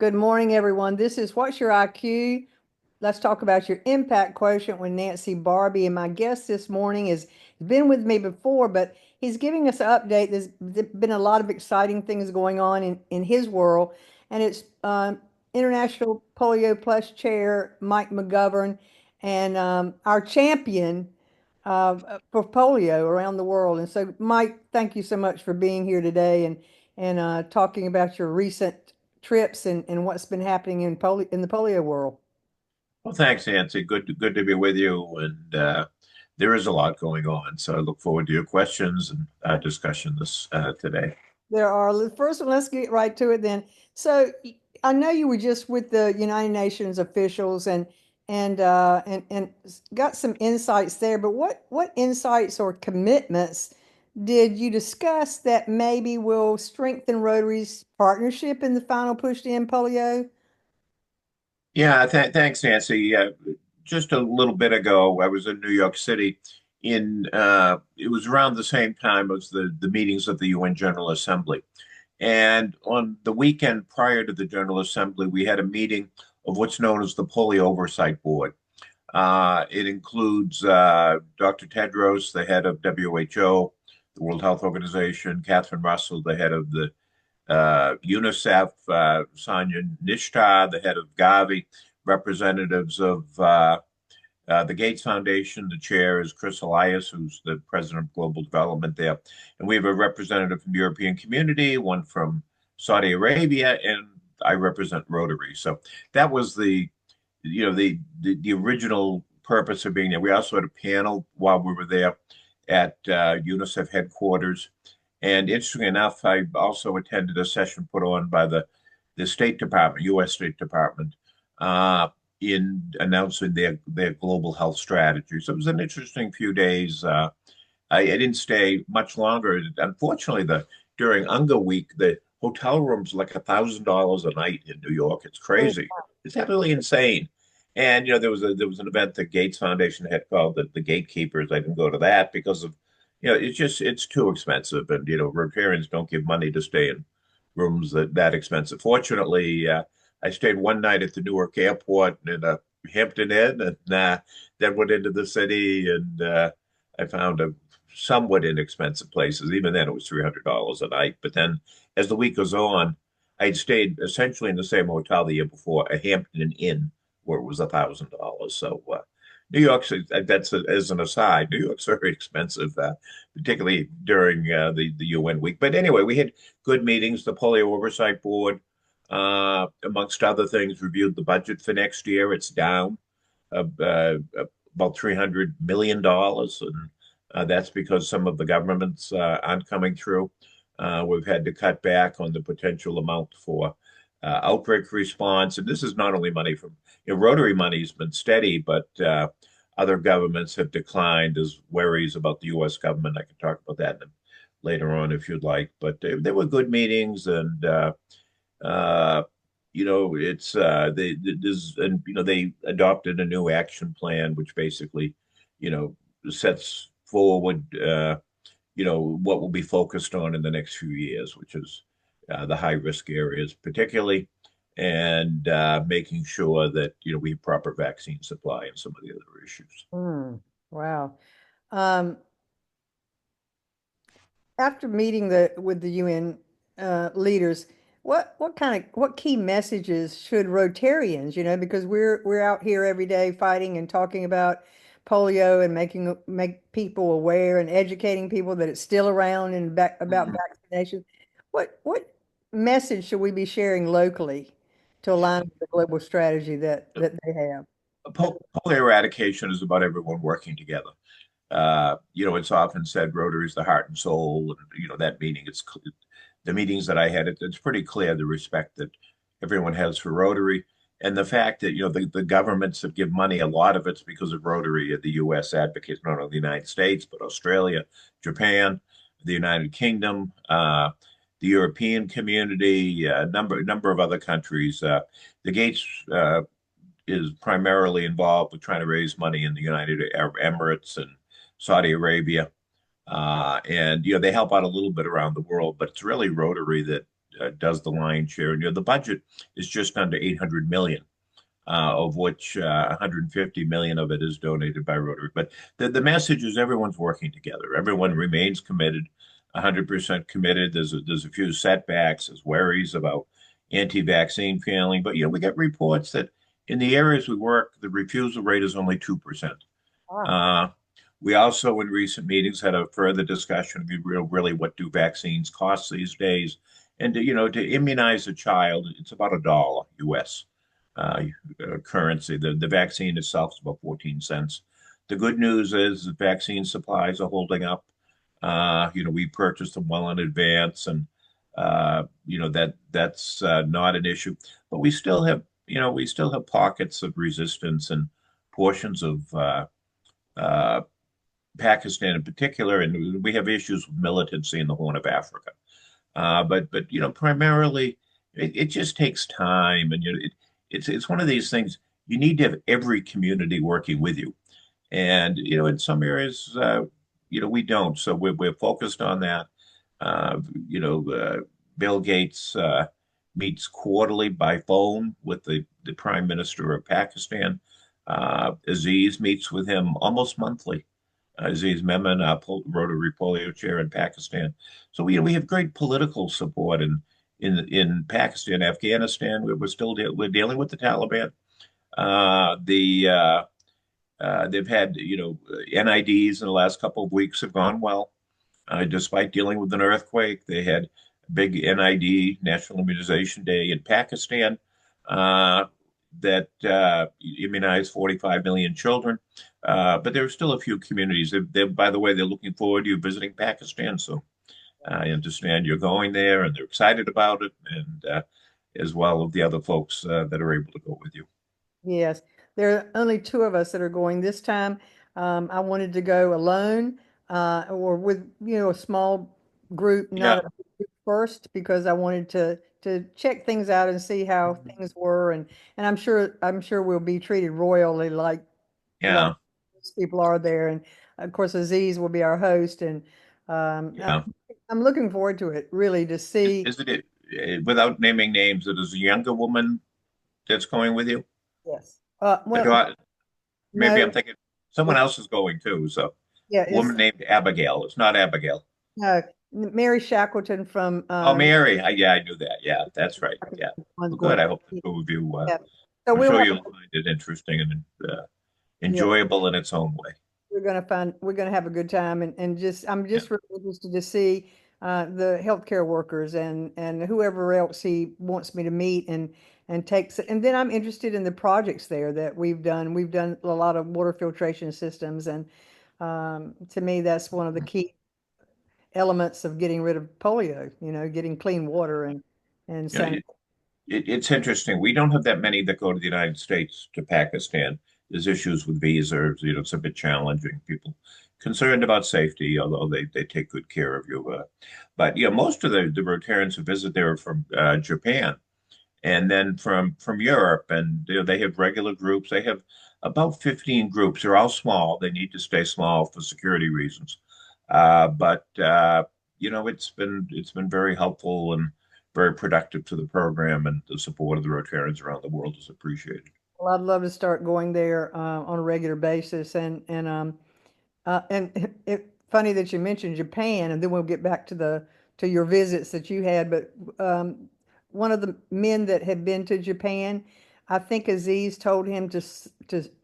Good morning, everyone. This is What's Your IQ? Let's talk about your impact quotient with Nancy Barbie. And my guest this morning has been with me before, but he's giving us an update. There's been a lot of exciting things going on in his world. And it's International Polio Plus Chair Mike McGovern and our champion for polio around the world. And so, Mike, thank you so much for being here today and talking about your recent trips and what's been happening in the polio world. Well, thanks, Nancy. Good to be with you. And there is a lot going on, so I look forward to your questions and discussion this today. There are, first one, let's get right to it then. So I know you were just with the United Nations officials and got some insights there, but what insights or commitments did you discuss that maybe will strengthen Rotary's partnership in the final push to end polio? Yeah, thanks, Nancy. Just a little bit ago, I was in New York City. It was around the same time as the meetings of the UN General Assembly. And on the weekend prior to the General Assembly, we had a meeting of what's known as the Polio Oversight Board. It includes Dr. Tedros, the head of WHO, the World Health Organization, Catherine Russell, the head of the UNICEF, Sonia Nishtar, the head of Gavi, representatives of the Gates Foundation. The chair is Chris Elias, who's the president of global development there. And we have a representative from the European community, one from Saudi Arabia, and I represent Rotary. So that was the original purpose of being there. We also had a panel while we were there at UNICEF headquarters. And interestingly enough, I also attended a session put on by the State Department, U.S. State Department, in announcing their global health strategy. So it was an interesting few days. I didn't stay much longer. Unfortunately, during UNGA week, the hotel rooms like $1,000 a night in New York. It's crazy. It's absolutely insane. And there was an event the Gates Foundation had called the Gatekeepers. I didn't go to that because of it's too expensive, and Rotarians don't give money to stay in rooms that expensive. Fortunately, I stayed one night at the Newark Airport in a Hampton Inn, and then went into the city, and I found a somewhat inexpensive places. Even then, it was $300 a night. But then, as the week goes on, I'd stayed essentially in the same hotel the year before, a Hampton Inn, where it was $1,000. So New York's that's as an aside. New York's very expensive, particularly during the UN week. But anyway, we had good meetings. The Polio Oversight Board, amongst other things, reviewed the budget for next year. It's down about $300 million, and that's because some of the governments aren't coming through. We've had to cut back on the potential amount for outbreak response, and this is not only money from Rotary money's been steady, but other governments have declined as worries about the U.S. government. I can talk about that later on if you'd like. But they were good meetings, and uh, it's they adopted a new action plan, which basically, sets forward, what will be focused on in the next few years, which is the high risk areas, particularly, and making sure that we have proper vaccine supply and some of the other issues. Hmm. Wow. Um, After meeting the with the UN leaders, what key messages should Rotarians, because we're out here every day fighting and talking about polio and make people aware and educating people that it's still around and about Mhm. vaccination. What message should we be sharing locally to align with the global strategy that they have? Polio eradication is about everyone working together. It's often said Rotary is the heart and soul, and that meeting. It's the meetings that I had. It's pretty clear the respect that everyone has for Rotary, and the fact that the governments that give money, a lot of it's because of Rotary. The U.S. advocates not only the United States but Australia, Japan, the United Kingdom, the European community, a number of other countries. The Gates is primarily involved with trying to raise money in the United Arab Emirates and Saudi Arabia. And they help out a little bit around the world, but it's really Rotary that does the lion's share. And, the budget is just under 800 million, of which 150 million of it is donated by Rotary. But the message is everyone's working together. Everyone remains committed, 100% committed. There's a few setbacks, there's worries about anti-vaccine feeling, but we get reports that in the areas we work, the refusal rate is only 2%. Wow. Uh, we also, in recent meetings, had a further discussion of really what do vaccines cost these days, and to immunize a child, it's about $1 US uh, currency. The vaccine itself is about 14 cents. The good news is the vaccine supplies are holding up. We purchased them well in advance, and that's not an issue. But we still have pockets of resistance and portions of uh, Pakistan in particular, and we have issues with militancy in the Horn of Africa. But primarily, it just takes time, and it's one of these things. You need to have every community working with you, and in some areas, we don't. So we're focused on that. Uh, you know, uh, Bill Gates meets quarterly by phone with the Prime Minister of Pakistan. Aziz meets with him almost monthly. Aziz Memon, Rotary Polio Chair in Pakistan. So we have great political support in Pakistan, Afghanistan. We're dealing with the Taliban. They've had NIDs in the last couple of weeks have gone well, despite dealing with an earthquake. They had a big NID, National Immunization Day in Pakistan, uh, that immunized 45 million children. But there are still a few communities. By the way, they're looking forward to you visiting Pakistan. So I understand you're going there, and they're excited about it, and as well of the other folks that are able to go with you. Yes, there are only two of us that are going this time. I wanted to go alone, or with, a small group, not Yeah, a big group first, because I wanted to check things out and see how things were, and I'm sure we'll be treated royally like yeah, most people are there, and of course Aziz will be our host, and yeah. I'm looking forward to it really to see. Isn't it, without naming names, it is a younger woman that's going with you? Yes. But Well, maybe no, I'm thinking someone it's else is going too. So, yeah, a woman named Abigail. It's not Abigail. no, Mary Shackleton from Oh, Mary. Yeah, I knew that. Yeah, that's right. Yeah. one's Well, going. good. I hope the two of you, Yeah. So I'm we'll sure have, you'll find it interesting and yeah, enjoyable in its own way. we're gonna have a good time, and I'm Yeah. just really interested to see the healthcare workers and whoever else he wants me to meet and takes, and then I'm interested in the projects there that we've done. We've done a lot of water filtration systems, and to me, that's one of the key elements of getting rid of polio, getting clean water and You know, sanitation. it's interesting. We don't have that many that go to the United States to Pakistan. There's issues with visas. It's a bit challenging. People concerned about safety, although they take good care of you. But most of the Rotarians who visit there are from Japan, and then from Europe, and they have regular groups. They have about 15 groups. They're all small. They need to stay small for security reasons. But it's been very helpful and very productive to the program, and the support of the Rotarians around the world is appreciated. Well, I'd love to start going there on a regular basis, and funny that you mentioned Japan, and then we'll get back to your visits that you had. But one of the men that had been to Japan, I think Aziz told him to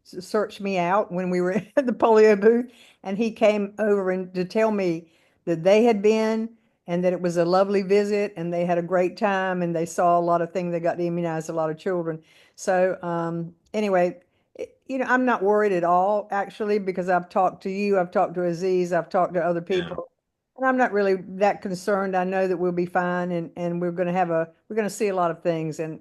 search me out when we were at the polio booth, and he came over and to tell me that they had been and that it was a lovely visit and they had a great time and they saw a lot of things. They got to immunize a lot of children. So anyway, I'm not worried at all, actually, because I've talked to you, I've talked to Aziz, I've talked to other Yeah, people, and I'm not really that concerned. I know that we'll be fine, and we're going to see a lot of things, and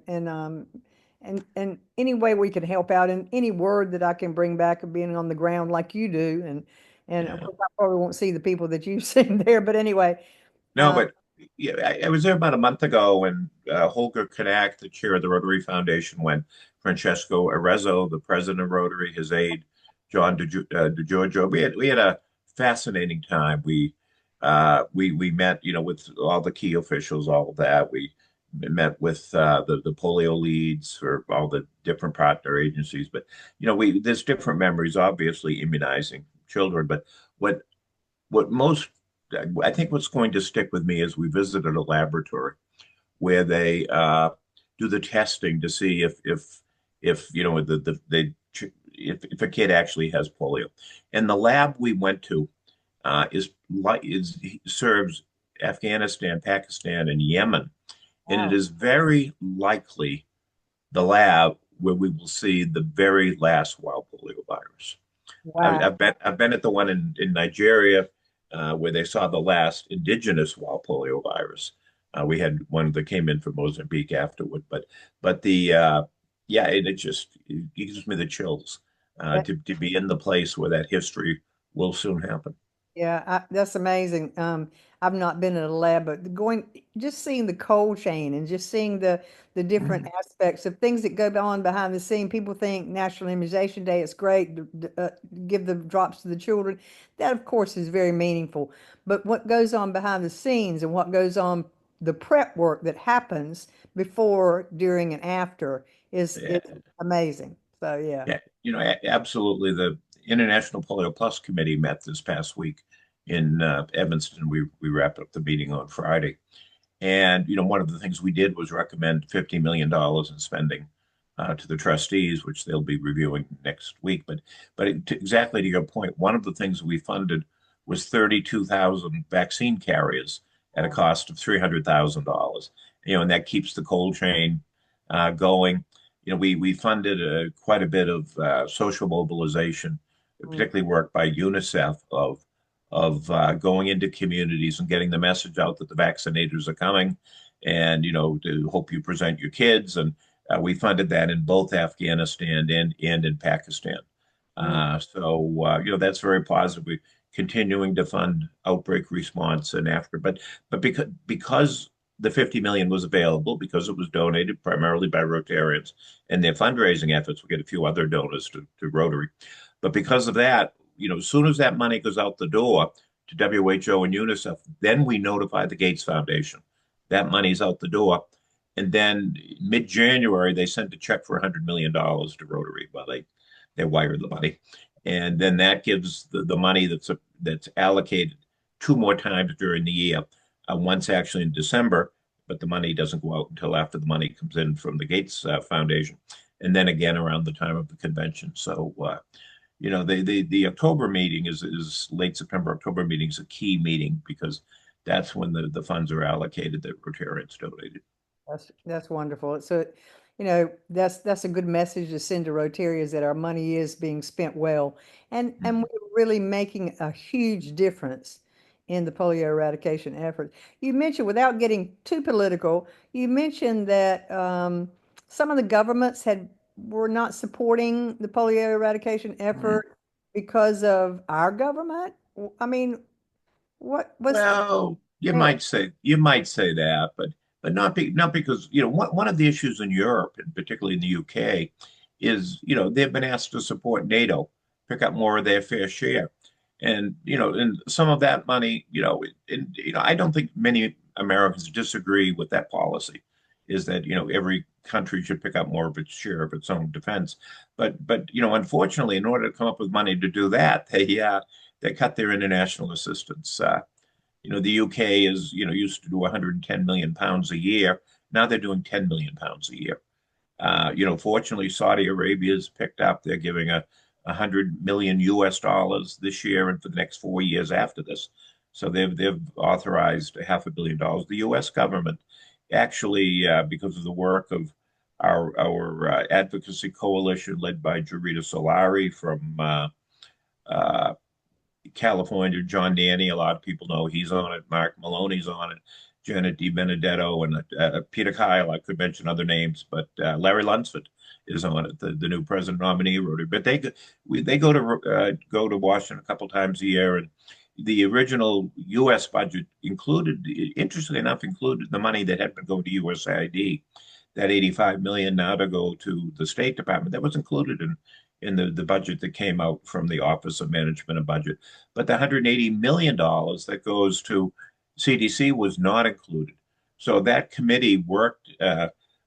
any way we can help out, and any word that I can bring back of being on the ground like you do, and of yeah. course I probably won't see the people that you've seen there, but anyway, No, uh, but yeah, I was there about a month ago when Holger Kanak, the chair of the Rotary Foundation, went. Francesco Arezzo, the president of Rotary, his aide, John DeGiorgio. We had a fascinating time. We met, with all the key officials, all of that. We met with the polio leads for all the different partner agencies. But we there's different memories, obviously immunizing children. But what what most I think what's going to stick with me is we visited a laboratory where they do the testing to see if if a kid actually has polio. And the lab we went to is serves Afghanistan, Pakistan, and Yemen, and it Wow. is very likely the lab where we will see the very last wild polio virus. Wow. I've been at the one in Nigeria where they saw the last indigenous wild polio virus. We had one that came in from Mozambique afterward, but the yeah, it just it gives me the chills to be in the place where that history will soon happen. Yeah, that's amazing. I've not been in a lab, but just seeing the cold chain and just seeing the different Mhm. aspects of things that go on behind the scene. People think National Immunization Day is great, give the drops to the children. That, of course, is very meaningful. But what goes on behind the scenes and what goes on, the prep work that happens before, during, and after is Yeah, amazing. So yeah. yeah, absolutely. The International Polio Plus Committee met this past week in Evanston. We wrapped up the meeting on Friday. And one of the things we did was recommend $50 million in spending to the trustees, which they'll be reviewing next week. Exactly to your point, one of the things we funded was 32,000 vaccine carriers at a cost of $300,000. And that keeps the cold chain going. We funded quite a bit of social mobilization, Mm. particularly work by UNICEF of going into communities and getting the message out that the vaccinators are coming, and to hope you present your kids. And we funded that in both Afghanistan and in Pakistan. Mm. That's very positive. We continuing to fund outbreak response and after, but because the 50 million was available because it was donated primarily by Rotarians and their fundraising efforts. We get a few other donors to Rotary, but because of that, as soon as that money goes out the door to WHO and UNICEF, then we notify the Gates Foundation. That money's out the door. And then mid-January, they sent a check for $100 million to Rotary. Well, they wired the money. And then that gives the money that's allocated two more times during the year. Once actually in December, but the money doesn't go out until after the money comes in from the Gates Foundation, and then again around the time of the convention. So the October meeting is late September. October meeting is a key meeting because that's when the funds are allocated that Rotarians donated. That's wonderful. That's a good message to send to Rotarians that our money is being spent well, and Mhm. we're really making a huge difference in the polio eradication effort. You mentioned, without getting too political, you mentioned that some of the governments were not supporting the polio eradication Mhm. effort because of our government. I mean, what was Well, that? you might say that, but not because one of the issues in Europe and particularly in the UK is they've been asked to support NATO, pick up more of their fair share, and some of that money I don't think many Americans disagree with that policy, is that every country should pick up more of its share of its own defense, but unfortunately in order to come up with money to do that they cut their international assistance. The UK is, used to do 110 million pounds a year. Now they're doing 10 million pounds a year. Fortunately, Saudi Arabia has picked up. They're giving 100 million US dollars this year and for the next 4 years after this. So they've authorized $500 million. The U.S. government actually, because of the work of our advocacy coalition led by Jarita Solari from uh, California, John Danny, a lot of people know he's on it. Mark Maloney's on it. Janet DiBenedetto and Peter Kyle. I could mention other names, but Larry Lunsford is on it, the new president nominee Rotary. But they go to Washington a couple times a year, and the original U.S. budget included, interestingly enough, included the money that had been going to USAID, that 85 million now to go to the State Department. That was included in the budget that came out from the Office of Management and Budget. But the $180 million that goes to CDC was not included. So that committee worked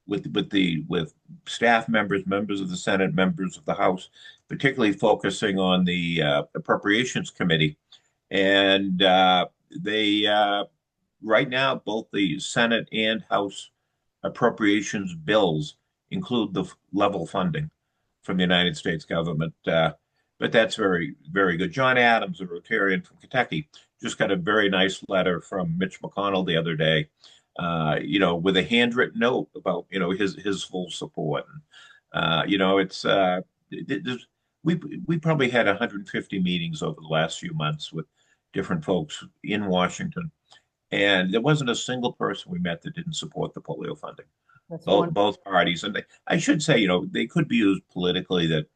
with staff members, members of the Senate, members of the House, particularly focusing on the Appropriations Committee. And they right now both the Senate and House appropriations bills include the level funding from the United States government. But that's very, very good. John Adams, a Rotarian from Kentucky, just got a very nice letter from Mitch McConnell the other day, with a handwritten note about, his full support. It's we we probably had 150 meetings over the last few months with different folks in Washington, and there wasn't a single person we met that didn't support the polio funding. That's both one. both parties, and I should say, they could be used politically. That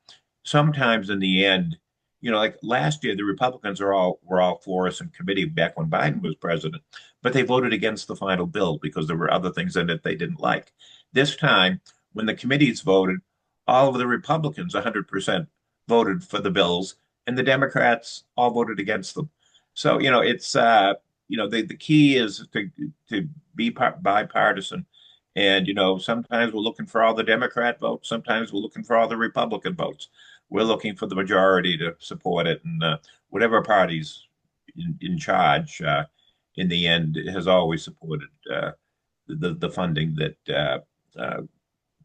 sometimes in the end, like last year, the Republicans were all for us in committee back when Biden was president, but they voted against the final bill because there were other things in it they didn't like. This time, when the committees voted, all of the Republicans, 100%, voted for the bills, and the Democrats all voted against them. So, it's the key is to be bipartisan. And, sometimes we're looking for all the Democrat votes. Sometimes we're looking for all the Republican votes. We're looking for the majority to support it. And whatever party's in charge, in the end, has always supported the funding that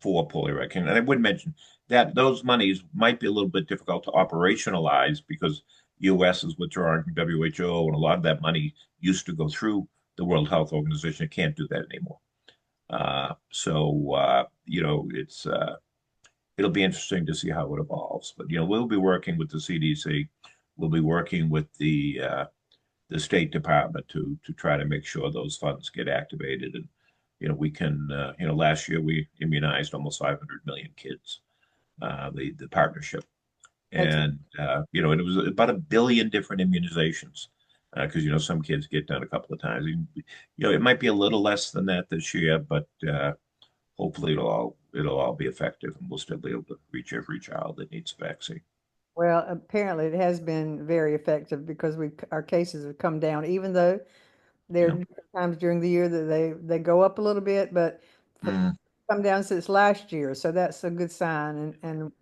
for polio eradication. And I would mention that those monies might be a little bit difficult to operationalize because U.S. is withdrawing from WHO, and a lot of that money used to go through the World Health Organization. It can't do that anymore. It'll be interesting to see how it evolves. But we'll be working with the CDC, we'll be working with the State Department to try to make sure those funds get activated. And we can last year we immunized almost 500 million kids. The partnership, That's and and it was about 1 billion different immunizations because some kids get done a couple of times. It might be a little less than that this year, but hopefully it'll all be effective, and we'll still be able to reach every child that needs a vaccine. Well, apparently it has been very effective because our cases have come down, even though there are Yeah. different times during the year that they go up a little bit, but for, Mm. come down since last year, so that's a good sign. And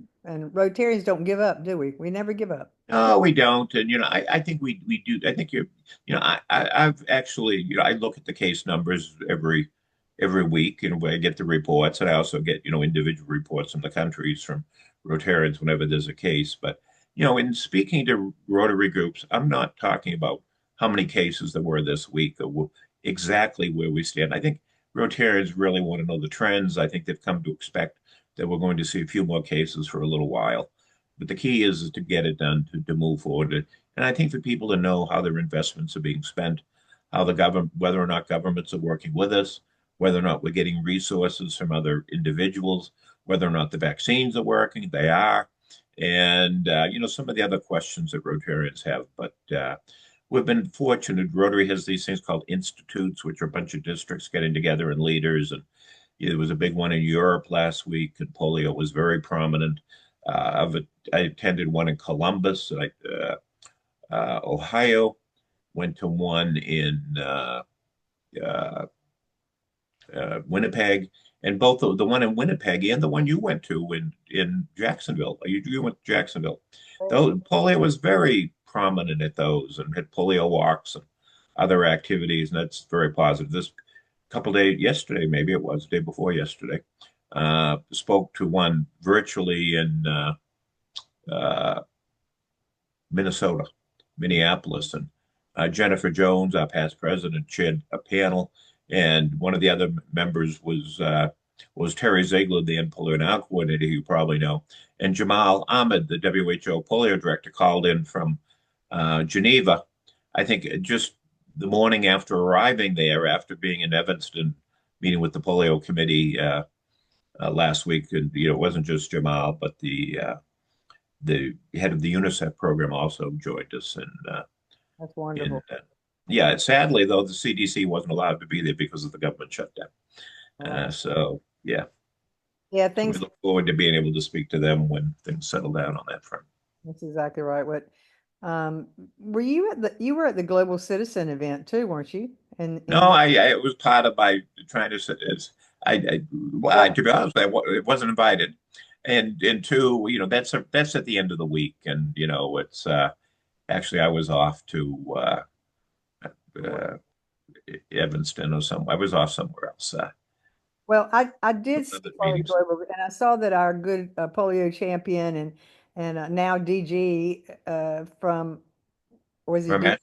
Rotarians don't give up, do we? We never give up. No, we don't. And I think we do. I think I've actually, I look at the case numbers every week, I get the reports, and I also get, individual reports from the countries from Rotarians whenever there's a case. But, in speaking to Rotary groups, I'm not talking about how many cases there were this week or exactly where we stand. I think Rotarians really want to know the trends. I think they've come to expect that we're going to see a few more cases for a little while. But the key is to get it done to move forward. And I think for people to know how their investments are being spent, how the government, whether or not governments are working with us, whether or not we're getting resources from other individuals, whether or not the vaccines are working, they are, and some of the other questions that Rotarians have. But we've been fortunate. Rotary has these things called institutes, which are a bunch of districts getting together and leaders. And there was a big one in Europe last week, and polio was very prominent. I attended one in Columbus, Ohio. Went to one in uh, Winnipeg, and both the one in Winnipeg and the one you went to in Jacksonville. You went to Jacksonville. Though polio was very prominent at those, and had polio walks and other activities, and that's very positive. This couple days, yesterday, maybe it was the day before yesterday, spoke to one virtually in uh, Minnesota, Minneapolis, and Jennifer Jones, our past president, chaired a panel, and one of the other members was Terry Ziegler, the polio now coordinator, who you probably know, and Jamal Ahmed, the WHO polio director, called in from Geneva. I think just the morning after arriving there, after being in Evanston, meeting with the polio committee last week, and it wasn't just Jamal, but the head of the UNICEF program also joined us. And That's wonderful. yeah, sadly though, the CDC wasn't allowed to be there because of the government shutdown. Wow. So yeah, Yeah, so we things. look forward to being able to speak to them when things settle down on that front. That's exactly right. Um, you were at the Global Citizen event too, weren't you? No, In I it was part of my trying to say is well, yeah. to be honest, it wasn't invited, and two, that's at the end of the week, and it's actually I was off to uh, Evanston or some. I was off somewhere else. Well, I did see Other part of the meetings. Global, and I saw that our good polio champion and now DG from was he From D?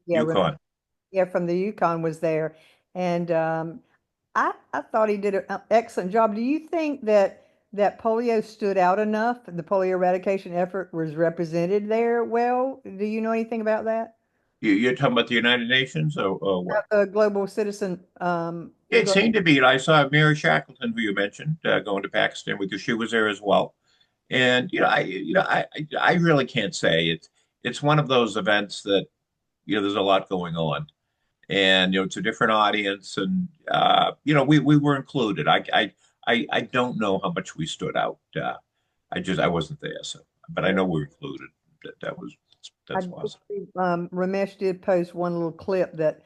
Yeah, UConn. yeah, from the Yukon was there, and I thought he did an excellent job. Do you think that polio stood out enough? The polio eradication effort was represented there well. Do you know anything about that? You're talking about the United Nations or what? The global citizen, It seemed to be. I saw Mary Shackleton, who you mentioned, going to Pakistan because she was there as well. And I really can't say it's one of those events that there's a lot going on, and it's a different audience, and we were included. I don't know how much we stood out. I wasn't there, so but I know we were included. I That's did awesome. see, Ramesh did post one little clip that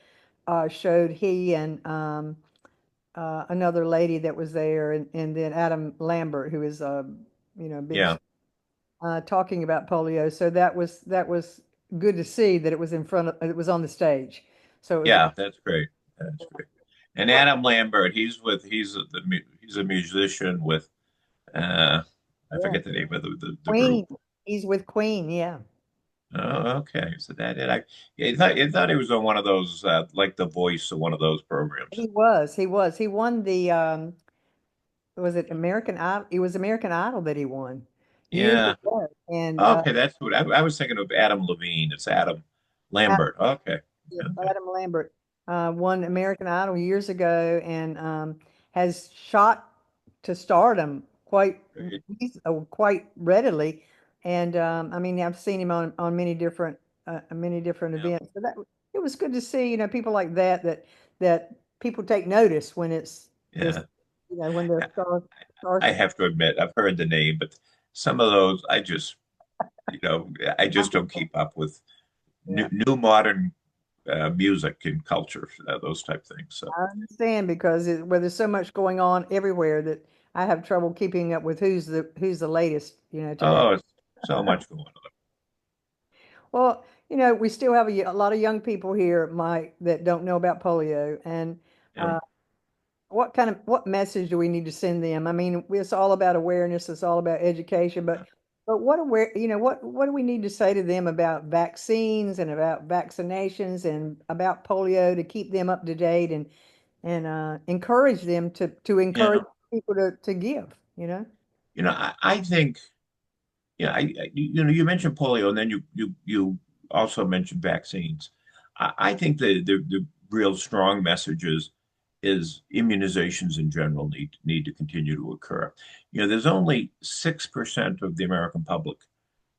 showed he and another lady that was there, and then Adam Lambert, who is big Yeah, talking about polio. So that was good to see that it was in front of it was on the stage. So it was yeah, that's great. That's great. And what Adam Lambert, he's a musician with I yeah, forget the name of the group. Queen. He's with Queen. Yeah, Oh, okay. So that it. I thought he was on one of those like The Voice or one of those programs. he was. He was. He won the was it American Idol? It was American Idol that he won years Yeah. ago, and Okay, that's what I was thinking of. Adam Levine. It's Adam Lambert. Okay. yeah, Okay. Adam Lambert won American Idol years ago and has shot to stardom Great. quite readily. And I mean, I've seen him on many different Yeah. events. So that it was good to see, people like that people take notice when it's Yeah. when they're stars. I have to admit, I've heard the name, but some of those I just don't keep up with Yeah, new modern music and culture, those type things. So, I understand because where there's so much going on everywhere that I have trouble keeping up with who's the latest, today. oh, it's so much going on. Well, we still have a lot of young people here, Mike, that don't know about polio. And Yeah. uh, what message do we need to send them? I mean, it's all about awareness, it's all about education, but what do we need to say to them about vaccines and about vaccinations and about polio to keep them up to date and encourage them to encourage Yeah. people to give, you know? I think. Yeah, you mentioned polio, and then you also mentioned vaccines. I think the real strong message is immunizations in general need to continue to occur. There's only 6% of the American public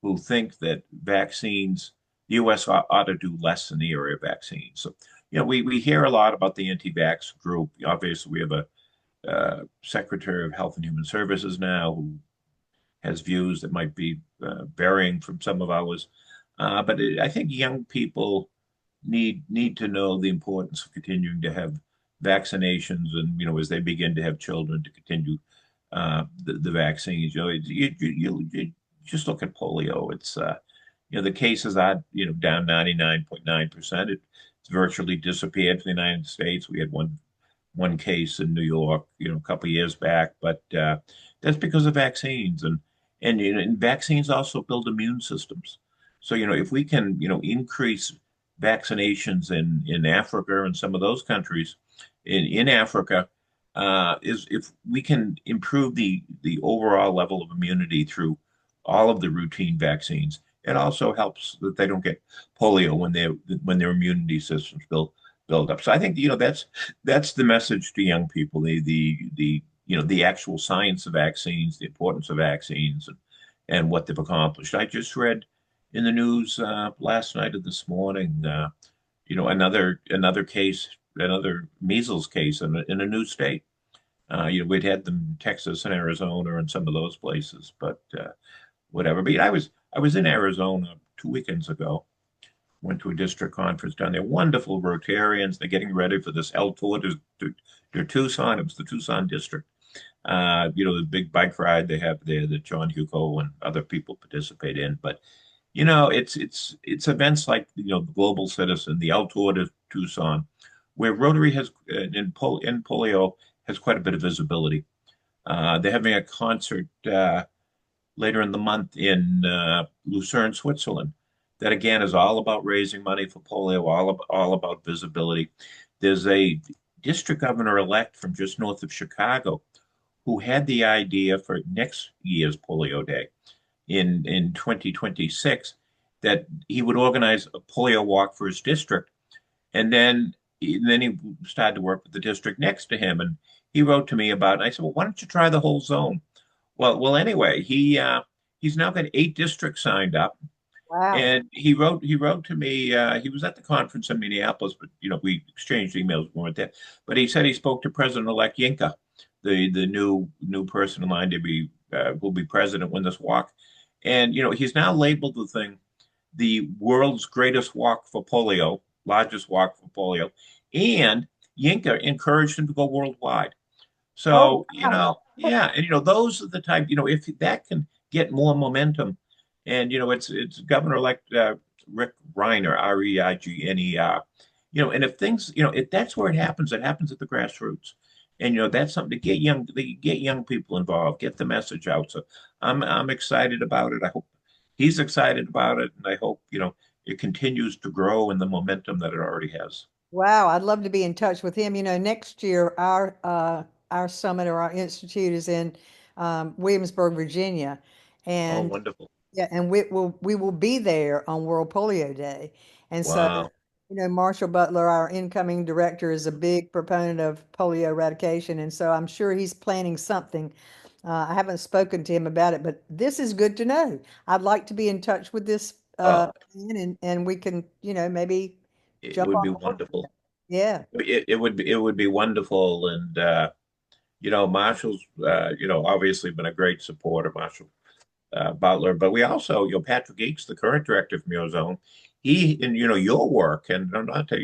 who think that vaccines, the U.S. ought to do less in the area of vaccines. So, we hear a lot about the anti-vax group. Obviously, we have a Secretary of Health and Human Services now who has views that might be varying from some of ours. But I think young people need to know the importance of continuing to have vaccinations, and as they begin to have children, to continue the vaccines. You just look at polio. It's the cases are down 99.9%. It's virtually disappeared from the United States. We had one case in New York, a couple of years back, but that's because of vaccines, and vaccines also build immune systems. So if we can increase vaccinations in Africa and some of those countries in Africa, is if we can improve the overall level of immunity through all of the routine vaccines, it also helps that they don't get polio when their immunity systems build up. So I think that's the message to young people, the actual science of vaccines, the importance of vaccines, and what they've accomplished. I just read in the news last night or this morning, another case, another measles case in a new state. We'd had them in Texas and Arizona and some of those places, but whatever. But I was in Arizona 2 weekends ago. Went to a district conference down there. Wonderful Rotarians. They're getting ready for this L tour to Tucson. It was the Tucson district. The big bike ride they have there that John Hugo and other people participate in. But it's events like the Global Citizen, the L tour to Tucson, where Rotary has in polio has quite a bit of visibility. They're having a concert later in the month in Lucerne, Switzerland. That again is all about raising money for polio, all about visibility. There's a district governor-elect from just north of Chicago who had the idea for next year's Polio Day in 2026 that he would organize a polio walk for his district. And then he started to work with the district next to him, and he wrote to me about it. I said, "Well, why don't you try the whole zone?" Well, anyway, he's now got 8 districts signed up, Wow. and he wrote to me. He was at the conference in Minneapolis, but we exchanged emails. We weren't there, but he said he spoke to President-elect Yinka, the new person in line to be will be president when this walk, and he's now labeled the thing the world's greatest walk for polio, largest walk for polio, and Yinka encouraged him to go worldwide. Oh, So, wow. yeah, and those are the type, if that can get more momentum, and it's Governor-elect Rick Reiner, Reigner, and if things, if that's where it happens at the grassroots, and that's something to get young people involved, get the message out. So I'm excited about it. I hope he's excited about it, and I hope it continues to grow in the momentum that it already has. Wow, I'd love to be in touch with him. Next year our summit or our institute is in Williamsburg, Virginia, Oh, and wonderful! yeah, and we will be there on World Polio Day. And so, Wow. Marshall Butler, our incoming director, is a big proponent of polio eradication, and so I'm sure he's planning something. I haven't spoken to him about it, but this is good to know. I'd like to be in touch with this Oh, man, and we can, maybe it jump would on be board with wonderful. that. Yeah. It would be wonderful, and Marshall's obviously been a great supporter, Marshall Butler. But we also, Patrick Eakes, the current director from your zone, he and your work, and I'm not to,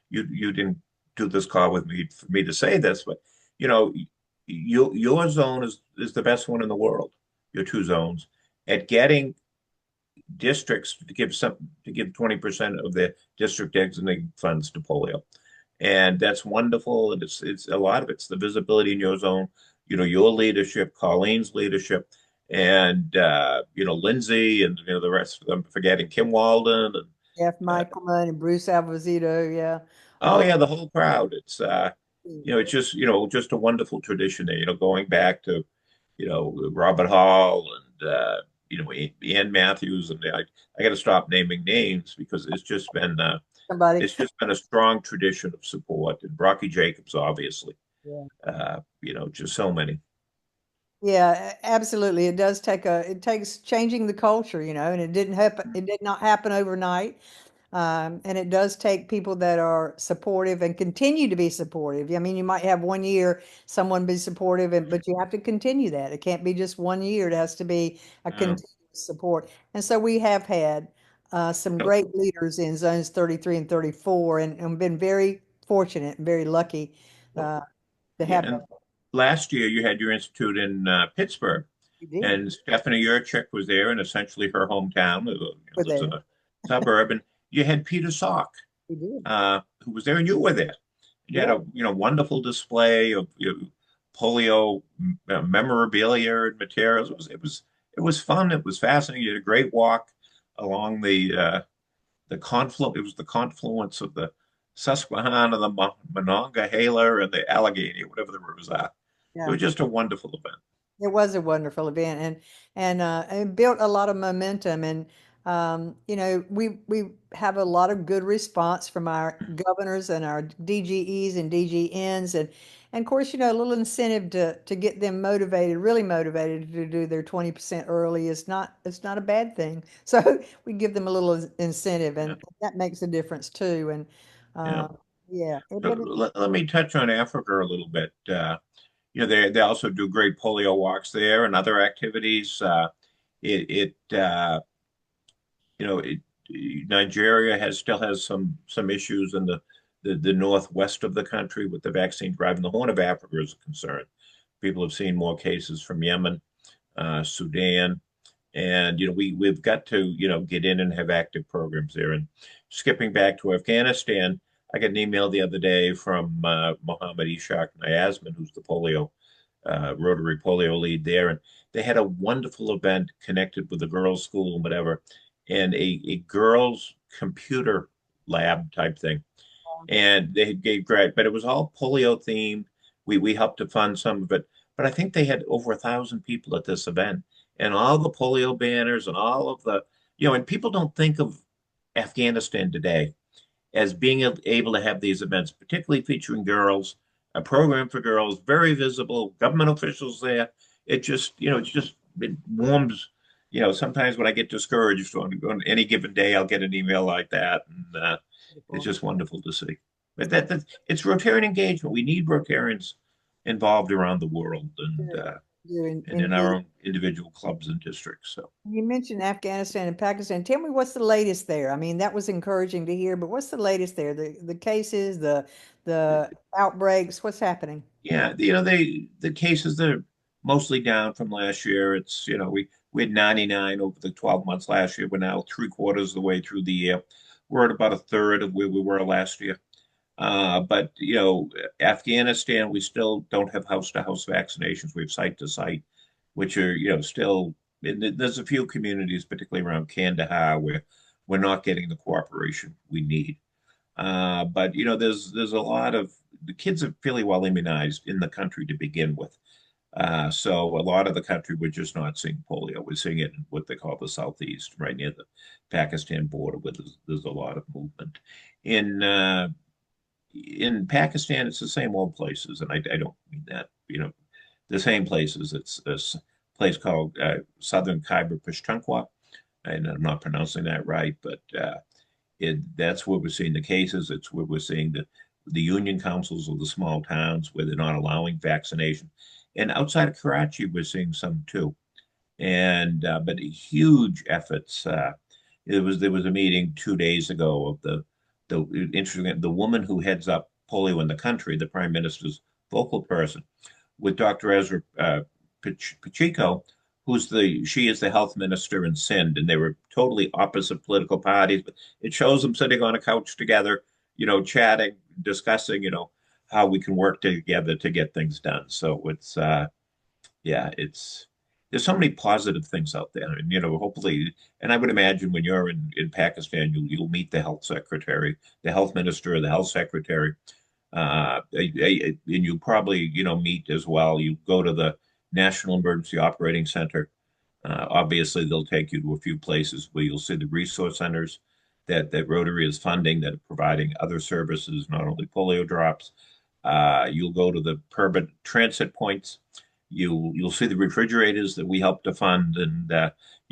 you didn't do this call with me for me to say this, but you know, your zone is the best one in the world. Your 2 zones at getting districts to give 20% of their district designated funds to polio. And that's wonderful. And it's a lot of it's the visibility in your zone, your leadership, Colleen's leadership, and Lindsay and the rest of them, forgetting Kim Walden and Jeff Michaelman and Bruce Alvazito. Yeah. oh All yeah, the whole crowd. It's just just a wonderful tradition there, going back to Robert Hall and Ann Matthews, and I got to stop naming names because somebody. it's just been a strong tradition of support, and Rocky Jacobs, obviously, Yeah. just so many. Yeah, absolutely. It takes changing the culture, and it didn't happen, it did not happen overnight. And it does take people that are supportive and continue to be supportive. I mean, you might have one year someone be supportive, but you have to continue that. It can't be just one year. It has to be a Uh, continuous support. And so we have had some you great leaders in zones 33 and 34, and been very fortunate and very lucky well, uh, to yeah, have and that. last year you had your institute in Pittsburgh, We did. and Stephanie Yurchik was there, in essentially her hometown. We're Lives in there. a suburb, and you had Peter Salk, We did. who was there, and you were there. You had Yeah. a wonderful display of polio memorabilia and materials. It was fun. It was fascinating. You had a great walk along the confluence. It was the confluence of the Susquehanna, the Monongahela, and the Allegheny, whatever the rivers are. It Yeah. was just a wonderful event. It was a wonderful event, and it built a lot of momentum. And we have a lot of good response from our governors and our DGEs and DGNs, and of course, a little incentive to get them motivated, really motivated to do their 20% early is not it's not a bad thing. So we give them a little incentive, Yeah, and that makes a difference too. And yeah. uh, yeah, So but let me touch on Africa a little bit. They also do great polio walks there and other activities. It you know, Nigeria still has some issues in the northwest of the country with the vaccine drive, and the Horn of Africa is a concern. People have seen more cases from Yemen, Sudan, and we've got to get in and have active programs there. And skipping back to Afghanistan, I got an email the other day from Mohammed Ishaq Niazman, who's the Rotary polio lead there, and they had a wonderful event connected with the girls' school and whatever, and a girls' computer lab type thing. And they gave great, but it was all polio themed. We helped to fund some of it, but I think they had over 1,000 people at this event, and all the polio banners and all of and people don't think of Afghanistan today as being able to have these events, particularly featuring girls, a program for girls, very visible, government officials there. It warms. Sometimes when I get discouraged on any given day, I'll get an email like that, and it's just wonderful to see. But it's Rotarian engagement. We need Rotarians involved around the world and and in our Indeed. own individual clubs and districts. So. You mentioned Afghanistan and Pakistan. Tell me what's the latest there? I mean, that was encouraging to hear, but what's the latest there? The cases, the outbreaks, what's happening? Yeah, the cases they're mostly down from last year. It's we had 99 over the 12 months last year. We're now three-quarters of the way through the year. We're at about a third of where we were last year. But Afghanistan, we still don't have house-to-house vaccinations. We have site-to-site, which are still. There's a few communities, particularly around Kandahar, where we're not getting the cooperation we need. But there's a lot of the kids are fairly well immunized in the country to begin with. So a lot of the country we're just not seeing polio. We're seeing it in what they call the southeast, right near the Pakistan border, where there's a lot of movement. In in Pakistan, it's the same old places, and I don't mean that. The same places. It's this place called Southern Khyber Pakhtunkhwa, and I'm not pronouncing that right, but that's where we're seeing the cases. It's where we're seeing the union councils of the small towns where they're not allowing vaccination. And outside of Karachi, we're seeing some too. And but huge efforts. There was a meeting 2 days ago of the woman who heads up polio in the country, the prime minister's vocal person, with Dr. Ezra Pacheco, she is the health minister in Sindh, and they were totally opposite political parties. But it shows them sitting on a couch together, chatting, discussing, how we can work together to get things done. So yeah, there's so many positive things out there, and hopefully, and I would imagine when you're in Pakistan, you'll meet the health secretary, the health minister, the health secretary, and you probably meet as well. You go to the National Emergency Operating Center. Obviously, they'll take you to a few places where you'll see the resource centers that Rotary is funding that are providing other services, not only polio drops. You'll go to the permanent transit points. You'll see the refrigerators that we help to fund, and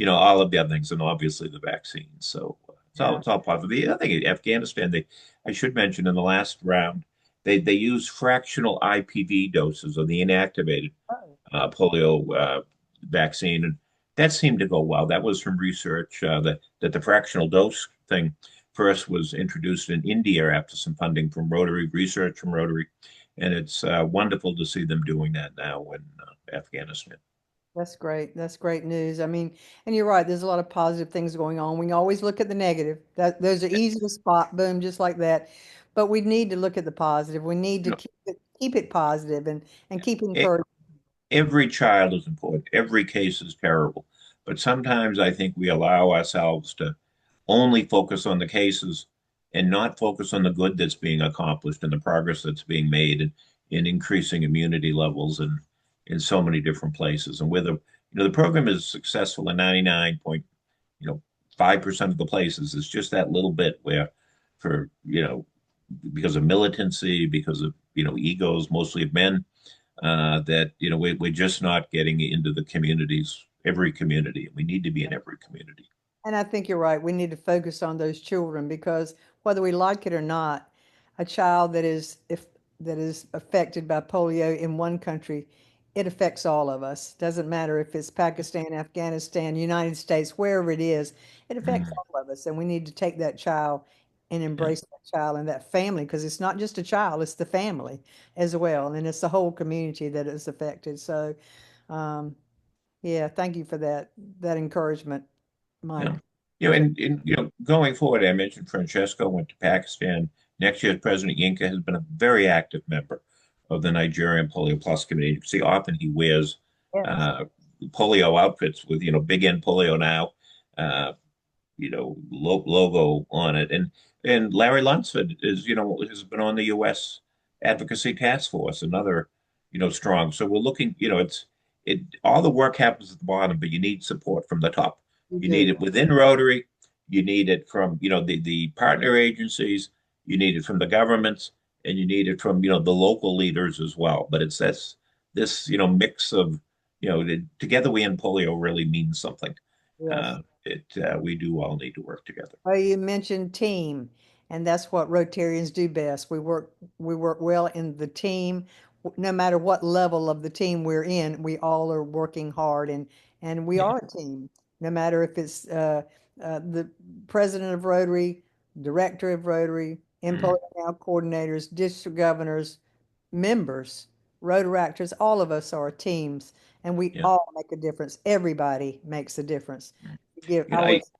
all of the other things, and obviously the vaccines. So Yeah. it's all positive. I think Afghanistan. I should mention in the last round, they use fractional IPV doses of the inactivated Oh, polio vaccine, and that seemed to go well. That was from research that the fractional dose thing first was introduced in India after some funding from Rotary, research from Rotary, and it's wonderful to see them doing that now in Afghanistan. that's great. That's great news. I mean, and you're right, there's a lot of positive things going on. We always look at the negative. Those are easy to spot, boom, just like that. But we need to look at the positive. We need to You keep it positive and keep know, encouraging. every child is important. Every case is terrible. But sometimes I think we allow ourselves to only focus on the cases and not focus on the good that's being accomplished and the progress that's being made in increasing immunity levels in so many different places. And whether the program is successful in 99 point, 5% of the places, it's just that little bit where for, because of militancy, because of, egos, mostly of men, that we're just not getting into the communities, every community. We need to be in every community. And I think you're right. We need to focus on those children because whether we like it or not, a child that is affected by polio in one country it affects all of us. Doesn't matter if it's Pakistan, Afghanistan, United States, wherever it is, it affects Mm, all of us. And we need to take that child and yeah, embrace that child and that family because it's not just a child, it's the family as well. And it's the whole community that is affected. So, um, yeah, thank you for that encouragement, yeah. Mike. Going forward, I mentioned Francesco went to Pakistan. Next year's President Yinka has been a very active member of the Nigerian Polio Plus Committee. You can see often he wears Yes. uh, polio outfits with, big N polio now. Uh, logo on it. And Larry Lunsford has been on the U.S. Advocacy Task Force, another, strong. So we're looking, all the work happens at the bottom, but you need support from the top. You You need do. it within Rotary. You need it from, the partner agencies. You need it from the governments, and you need it from, the local leaders as well. But it's this, mix of, together we end polio really means something. Yes. It We do all need to work together. Well, you mentioned team, and that's what Rotarians do best. We work well in the team. No matter what level of the team we're in, we all are working hard and we Yeah, are a team. No matter if it's the president of Rotary, director of Rotary, mm, employee now coordinators, district governors, members, Rotaractors, all of us are teams, and we yeah. all make a difference. Everybody makes a difference. Mm. Give, You I know, I always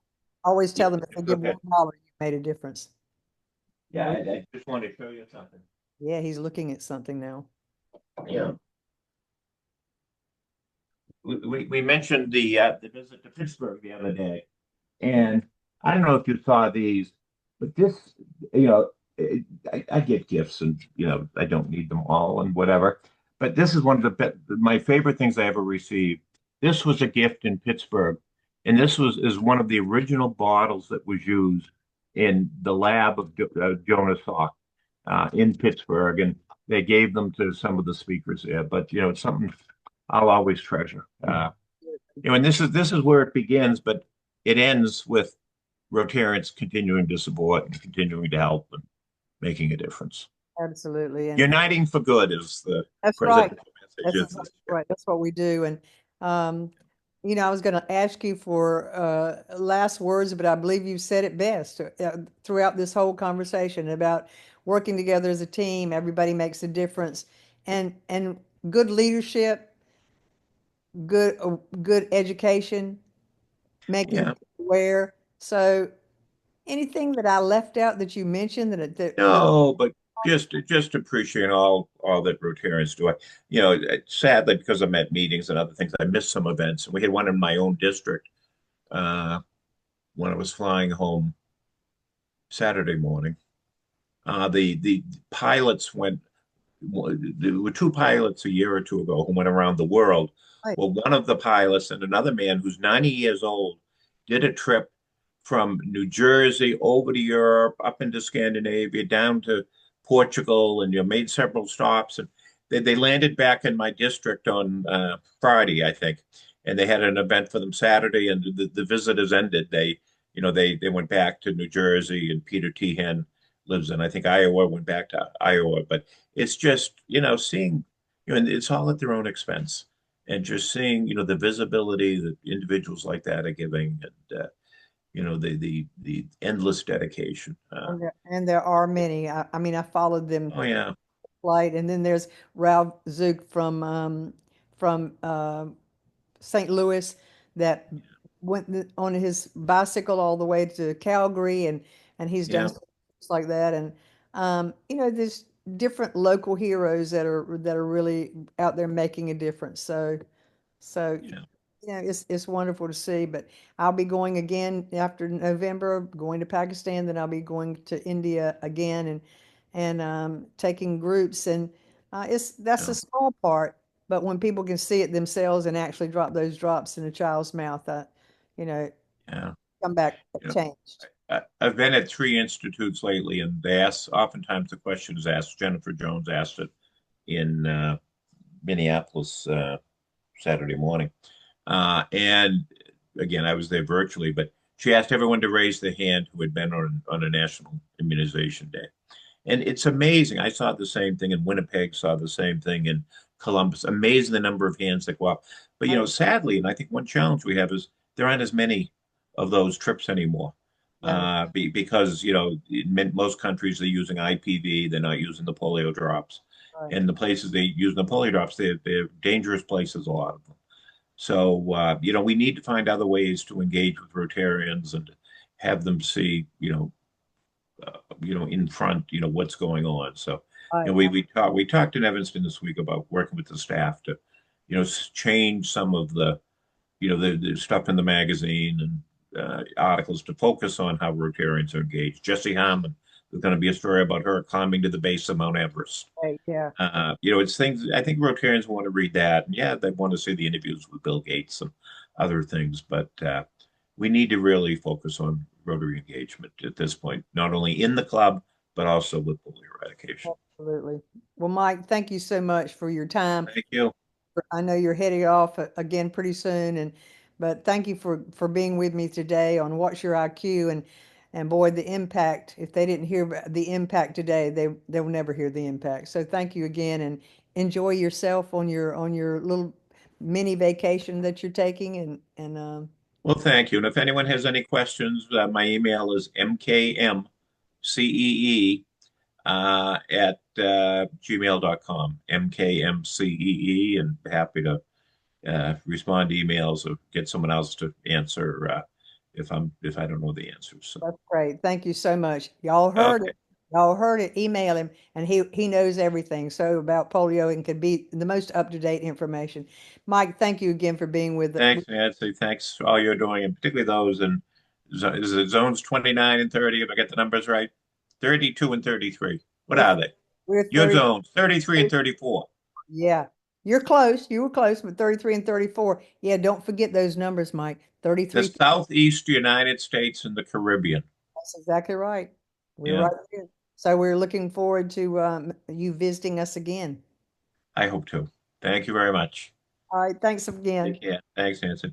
Always Yeah, tell them if they go give ahead. $1, you made a difference. Yeah, Oh, I just want to show you something. yeah, he's looking at something now. Yeah, we mentioned the visit to Pittsburgh the other day, and I don't know if you saw these, but this, you know, I get gifts, and I don't need them all and whatever. But this is one of my favorite things I ever received. This was a gift in Pittsburgh, and this is one of the original bottles that was used in the lab of Jonas Salk in Pittsburgh, and they gave them to some of the speakers there. But it's something I'll always treasure. And this is where it begins, but it ends with Rotarians continuing to support and continuing to help and making a difference. Absolutely. And Uniting for good is the that's right. presidential message That's this year. right. That's what we do. And, um, I was going to ask you for last words, but I believe you said it best throughout this whole conversation about working together as a team. Everybody makes a difference, and good leadership, good education, making Yeah. people aware. So anything that I left out that you mentioned that No, but just appreciating all that Rotarians do. Sadly, because I'm at meetings and other things, I missed some events. And we had one in my own district uh, when I was flying home Saturday morning. The pilots went. There were two pilots a year or two ago who went around the world. right, Well, one of the pilots and another man who's 90 years old did a trip from New Jersey over to Europe, up into Scandinavia, down to Portugal, and made several stops. And they landed back in my district on Friday, I think, and they had an event for them Saturday. And the visitors ended. They went back to New Jersey, and Peter Tehan lives in, I think, Iowa. Went back to Iowa, but it's just, seeing, and it's all at their own expense. And just seeing, the visibility that individuals like that are giving, and the endless dedication. and there are many. I mean, I followed them Oh yeah, flight, and then there's Ralph Zook from St. Louis that went on his bicycle all the way to Calgary, and he's done yeah, stuff like that. And there's different local heroes that are really out there making a difference. So, yeah, it's wonderful to see. But I'll be going again after November, going to Pakistan, then I'll be going to India again and taking groups. And that's a yeah, small part, but when people can see it themselves and actually drop those drops in a child's mouth, you know, yeah. come back You know, changed. I've been at three institutes lately, and they ask. Oftentimes, the question is asked. Jennifer Jones asked it in Minneapolis Saturday morning. And again, I was there virtually, but she asked everyone to raise their hand who had been on a national immunization day. And it's amazing. I saw the same thing in Winnipeg, saw the same thing in Columbus. Amazing the number of hands that go up. But Oh, sadly, and I think one challenge we have is there aren't as many of those trips anymore. that is Because in most countries they're using IPV, they're not using the polio drops, right. and the places they use the polio drops, they're dangerous places, a lot of them. So we need to find other ways to engage with Rotarians and have them see, in front, what's going on. So, Right. we talked in Evanston this week about working with the staff to, change some of the, the stuff in the magazine and articles to focus on how Rotarians are engaged. Jesse Harmon, there's going to be a story about her climbing to the base of Mount Everest. Right. Yeah. It's things I think Rotarians want to read that. And yeah, they want to see the interviews with Bill Gates and other things, but we need to really focus on Rotary engagement at this point, not only in the club, but also with polio eradication. Absolutely. Well, Mike, thank you so much for your time. Thank you. I know you're heading off again pretty soon, but thank you for being with me today on What's Your IQ, and boy, the impact. If they didn't hear the impact today, they'll never hear the impact. So thank you again, and enjoy yourself on your little mini vacation that you're taking, and Well, thank you. And if anyone has any questions, my email is mkmcee at gmail.com, mkmcee, and happy to respond to emails or get someone else to answer if I don't know the answers. So, that's great. Thank you so much. Y'all heard okay. it. Y'all heard it. Email him, and he knows everything. So about polio and could be the most up-to-date information. Mike, thank you again for being with us. Thanks, Nancy. Thanks for all you're doing, and particularly those in is it zones 29 and 30, if I get the numbers right? 32 and 33. What We're are they? we're Your 30. zones, 33 and 34. Yeah, you're close. You were close, but 33 and 34. Yeah, don't forget those numbers, Mike. The 33. Southeast United States and the Caribbean. That's exactly right. We're Yeah, right here. So we're looking forward to you visiting us again. I hope to. Thank you very much. All right. Thanks Take again. care. Thanks, Nancy.